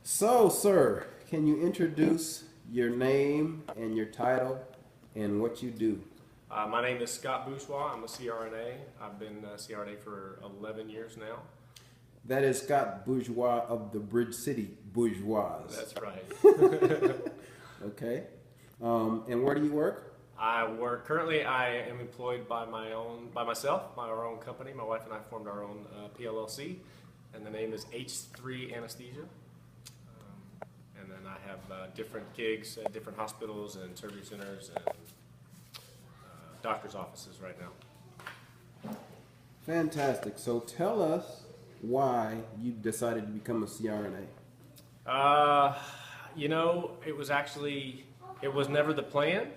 So, sir, can you introduce your name and your title and what you do? My name is Scott Bourgeios. I'm a CRNA. I've been a CRNA for 11 years now. That is Scott Bourgeois of the Bridge City Bourgeois. That's right. Okay. And where do you work? Currently I am employed by myself, our own company. My wife and I formed our own PLLC, and the name is H3 Anesthesia. And then I have different gigs at different hospitals and surgery centers and doctor's offices right now. Fantastic. So tell us why you decided to become a CRNA. It was never the plan.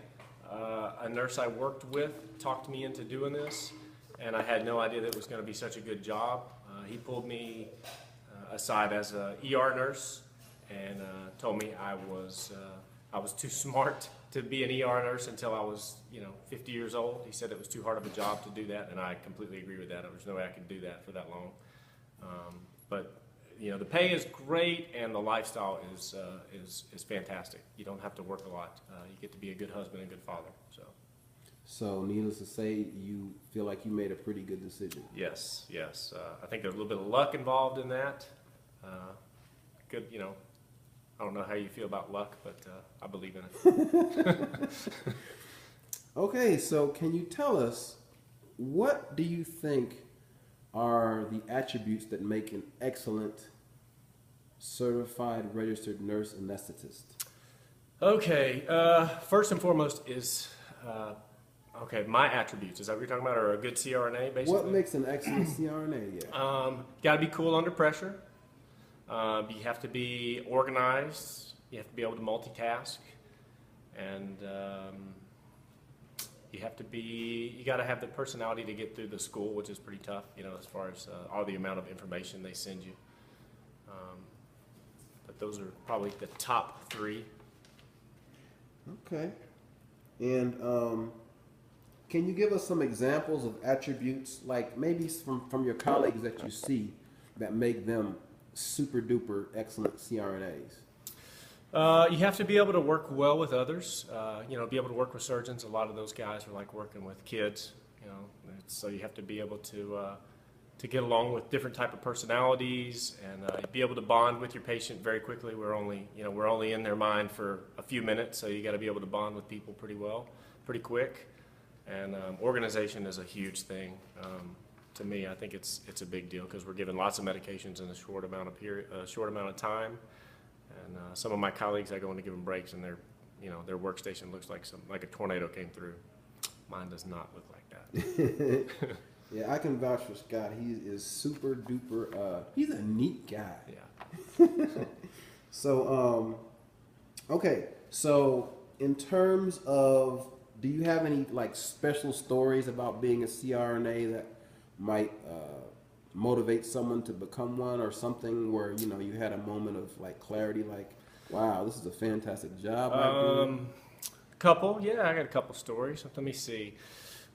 A nurse I worked with talked me into doing this, and I had no idea that it was going to be such a good job. He pulled me aside as a ER nurse and told me I was too smart to be an ER nurse until I was 50 years old. He said it was too hard of a job to do that, and I completely agree with that. There's no way I could do that for that long. But the pay is great, and the lifestyle is fantastic. You don't have to work a lot. You get to be a good husband and good father. So needless to say, you feel like you made a pretty good decision. Yes. I think there's a little bit of luck involved in that. Good, I don't know how you feel about luck, but I believe in it. Okay, so can you tell us, what do you think are the attributes that make an excellent certified registered nurse anesthetist? Okay, first and foremost is, my attributes. Is that what you're talking about, or a good CRNA, basically? What makes an excellent CRNA? Yeah. Got to be cool under pressure. You have to be organized. You have to be able to multitask, and you got to have the personality to get through the school, which is pretty tough, as far as all the amount of information they send you. But those are probably the top three. Okay. And can you give us some examples of attributes, like maybe from your colleagues that you see, that make them super duper excellent CRNAs? You have to be able to work well with others. Be able to work with surgeons. A lot of those guys are like working with kids. So you have to be able to get along with different type of personalities and be able to bond with your patient very quickly. We're only in their mind for a few minutes, so you got to be able to bond with people pretty well, pretty quick. And organization is a huge thing. To me, I think it's a big deal because we're given lots of medications in a short amount of time. And some of my colleagues, I go in to give them breaks, and their workstation looks like a tornado came through. Mine does not look like that. Yeah, I can vouch for Scott. He is super duper. He's a neat guy. Yeah. So, okay. So, in terms of, do you have any special stories about being a CRNA that might motivate someone to become one, or something where you had a moment of clarity, wow, this is a fantastic job? Couple, yeah, I got a couple stories. Let me see.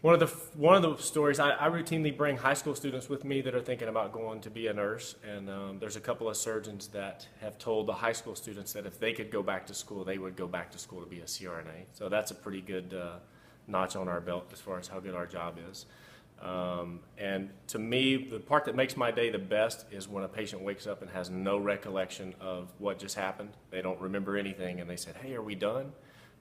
One of the stories, I routinely bring high school students with me that are thinking about going to be a nurse, and there's a couple of surgeons that have told the high school students that if they could go back to school, they would go back to school to be a CRNA. So that's a pretty good notch on our belt as far as how good our job is. And to me, the part that makes my day the best is when a patient wakes up and has no recollection of what just happened. They don't remember anything, and they said, "Hey, are we done?"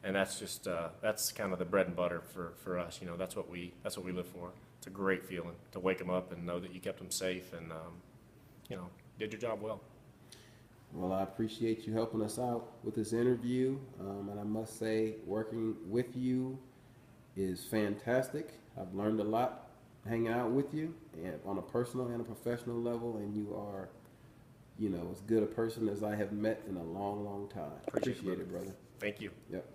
And that's just that's kind of the bread and butter for us. That's what we live for. It's a great feeling to wake them up and know that you kept them safe and did your job well. Well, I appreciate you helping us out with this interview, and I must say, working with you is fantastic. I've learned a lot hanging out with you, and on a personal and a professional level, and you are, as good a person as I have met in a long, long time. Appreciate it, brother. Thank you. Yep.